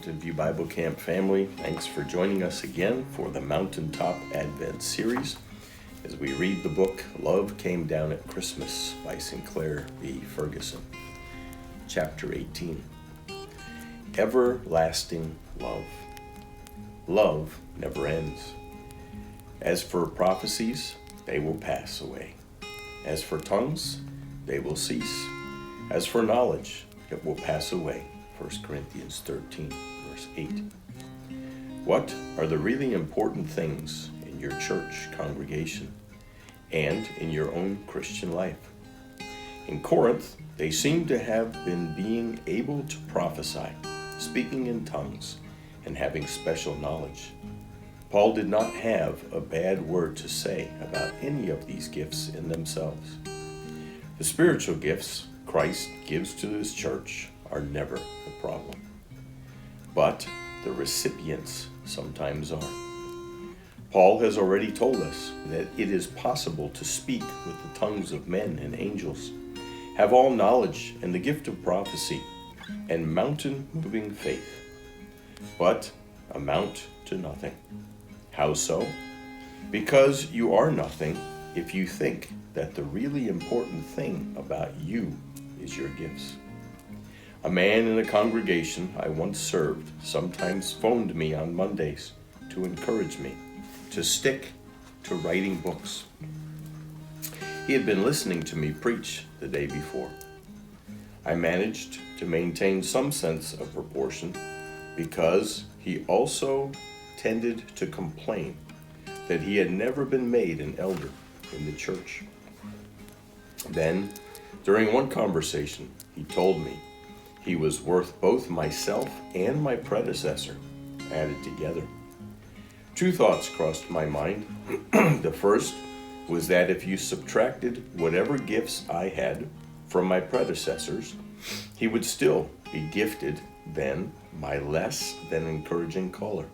Mountain View Bible Camp family, thanks for joining us again for the Mountaintop Advent series as we read the book Love Came Down at Christmas by Sinclair B. Ferguson. Chapter 18. Everlasting Love. Love never ends. As for prophecies, they will pass away. As for tongues, they will cease. As for knowledge, it will pass away. 1 Corinthians 13, verse 8. What are the really important things in your church congregation and in your own Christian life? In Corinth, they seem to have been being able to prophesy, speaking in tongues, and having special knowledge. Paul did not have a bad word to say about any of these gifts in themselves. The spiritual gifts Christ gives to his church are never the problem, but the recipients sometimes are. Paul has already told us that it is possible to speak with the tongues of men and angels, have all knowledge and the gift of prophecy, and mountain-moving faith, but amount to nothing. How so? Because you are nothing if you think that the really important thing about you is your gifts. A man in a congregation I once served sometimes phoned me on Mondays to encourage me to stick to writing books. He had been listening to me preach the day before. I managed to maintain some sense of proportion because he also tended to complain that he had never been made an elder in the church. Then, during one conversation, he told me he was worth both myself and my predecessor added together. Two thoughts crossed my mind. The first was that if you subtracted whatever gifts I had from my predecessors, he would still be gifted then my less than encouraging caller.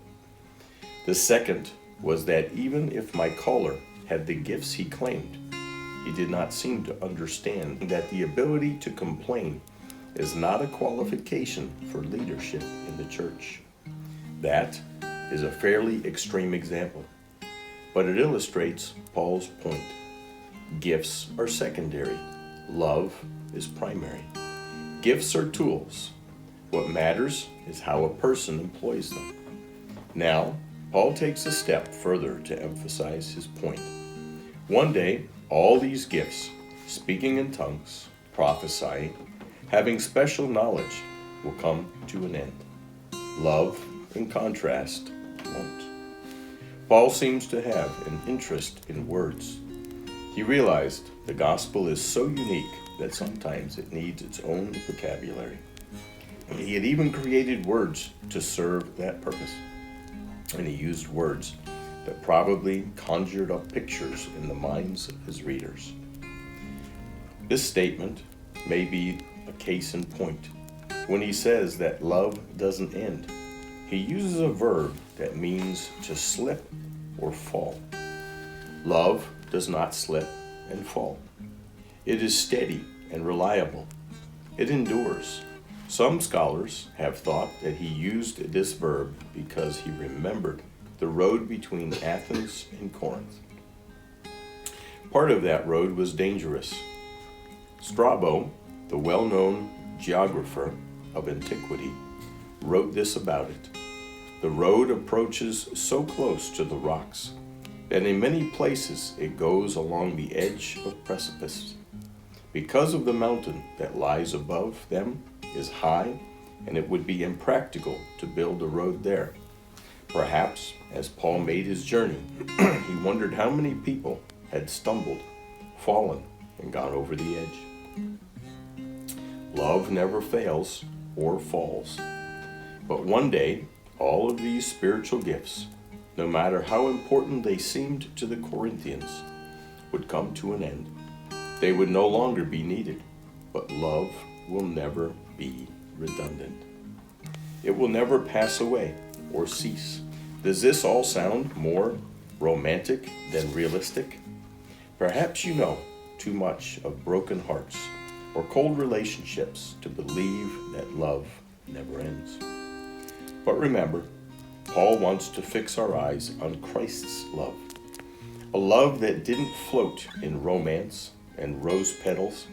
The second was that even if my caller had the gifts he claimed, he did not seem to understand that the ability to complain is not a qualification for leadership in the church. That is a fairly extreme example, but it illustrates Paul's point. Gifts are secondary. Love is primary. Gifts are tools. What matters is how a person employs them. Now, Paul takes a step further to emphasize his point. One day, all these gifts, speaking in tongues, prophesying, having special knowledge, will come to an end. Love, in contrast, won't. Paul seems to have an interest in words. He realized the gospel is so unique that sometimes it needs its own vocabulary. He had even created words to serve that purpose. And he used words that probably conjured up pictures in the minds of his readers. This statement may be a case in point. When he says that love doesn't end, he uses a verb that means to slip or fall. Love does not slip and fall. It is steady and reliable. It endures. Some scholars have thought that he used this verb because he remembered the road between Athens and Corinth. Part of that road was dangerous. Strabo, the well-known geographer of antiquity, wrote this about it. The road approaches so close to the rocks that in many places it goes along the edge of precipices. Because of the mountain that lies above them is high, and it would be impractical to build a road there. Perhaps, as Paul made his journey, he wondered how many people had stumbled, fallen, and gone over the edge. Love never fails or falls. But one day, all of these spiritual gifts, no matter how important they seemed to the Corinthians, would come to an end. They would no longer be needed, but love will never be redundant. It will never pass away or cease. Does this all sound more romantic than realistic? Perhaps you know too much of broken hearts or cold relationships to believe that love never ends. But remember, Paul wants to fix our eyes on Christ's love. A love that didn't float in romance and rose petals,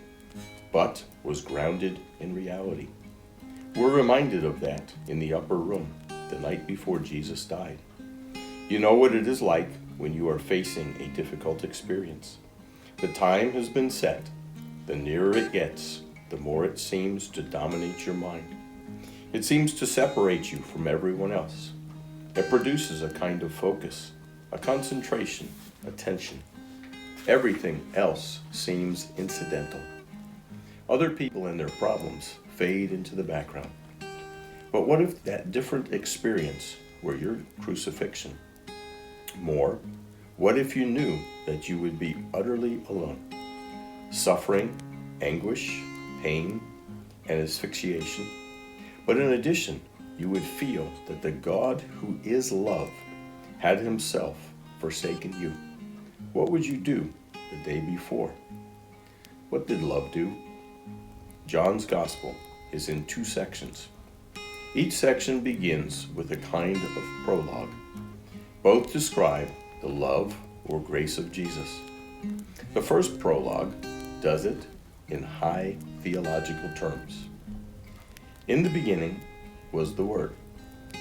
but was grounded in reality. We're reminded of that in the upper room the night before Jesus died. You know what it is like when you are facing a difficult experience. The time has been set. The nearer it gets, the more it seems to dominate your mind. It seems to separate you from everyone else. It produces a kind of focus, a concentration, a tension. Everything else seems incidental. Other people and their problems fade into the background. But what if that different experience were your crucifixion? More, what if you knew that you would be utterly alone? Suffering, anguish, pain, and asphyxiation. But in addition, you would feel that the God who is love had himself forsaken you. What would you do the day before? What did love do? John's Gospel is in 2 sections. Each section begins with a kind of prologue. Both describe the love or grace of Jesus. The first prologue does it in high theological terms. In the beginning was the Word,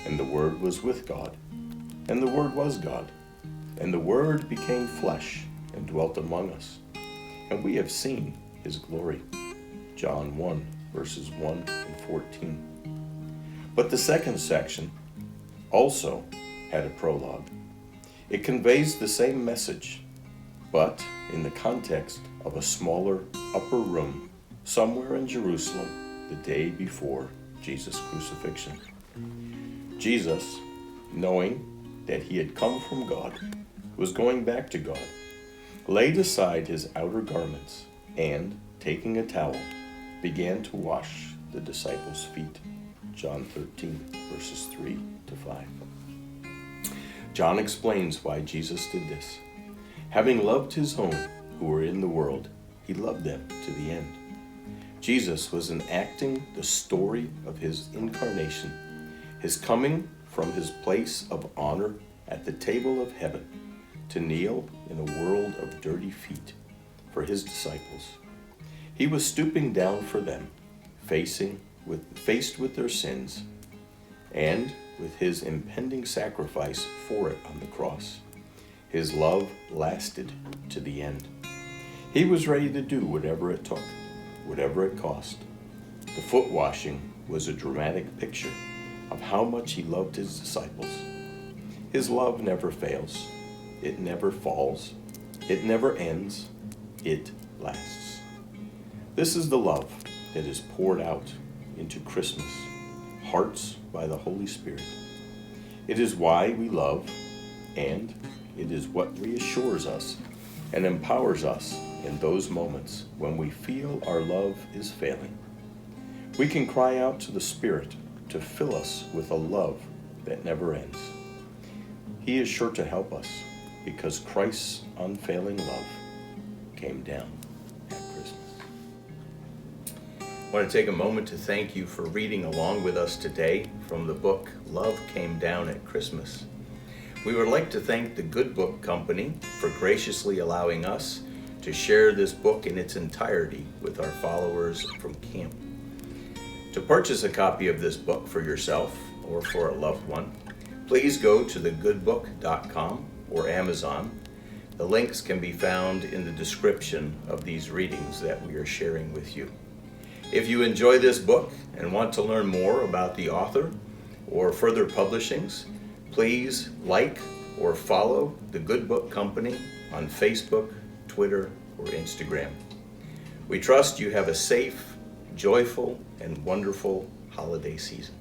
and the Word was with God, and the Word was God, and the Word became flesh and dwelt among us, and we have seen his glory. John 1, verses 1 and 14. But the second section also had a prologue. It conveys the same message, but in the context of a smaller upper room somewhere in Jerusalem the day before Jesus' crucifixion. Jesus, knowing that he had come from God, was going back to God, laid aside his outer garments, and, taking a towel, began to wash the disciples' feet. John 13, verses 3 to 5. John explains why Jesus did this. Having loved his own who were in the world, he loved them to the end. Jesus was enacting the story of his incarnation, his coming from his place of honor at the table of heaven to kneel in a world of dirty feet for his disciples. He was stooping down for them, faced with their sins, and with his impending sacrifice for it on the cross. His love lasted to the end. He was ready to do whatever it took, whatever it cost. The foot washing was a dramatic picture of how much he loved his disciples. His love never fails. It never falls. It never ends. It lasts. This is the love that is poured out into Christmas, hearts by the Holy Spirit. It is why we love, and it is what reassures us and empowers us in those moments when we feel our love is failing. We can cry out to the Spirit to fill us with a love that never ends. He is sure to help us because Christ's unfailing love came down at Christmas. I want to take a moment to thank you for reading along with us today from the book Love Came Down at Christmas. We would like to thank the Good Book Company for graciously allowing us to share this book in its entirety with our followers from camp. To purchase a copy of this book for yourself or for a loved one, please go to thegoodbook.com or Amazon. The links can be found in the description of these readings that we are sharing with you. If you enjoy this book and want to learn more about the author or further publishings, please like or follow the Good Book Company on Facebook, Twitter, or Instagram. We trust you have a safe, joyful, and wonderful holiday season.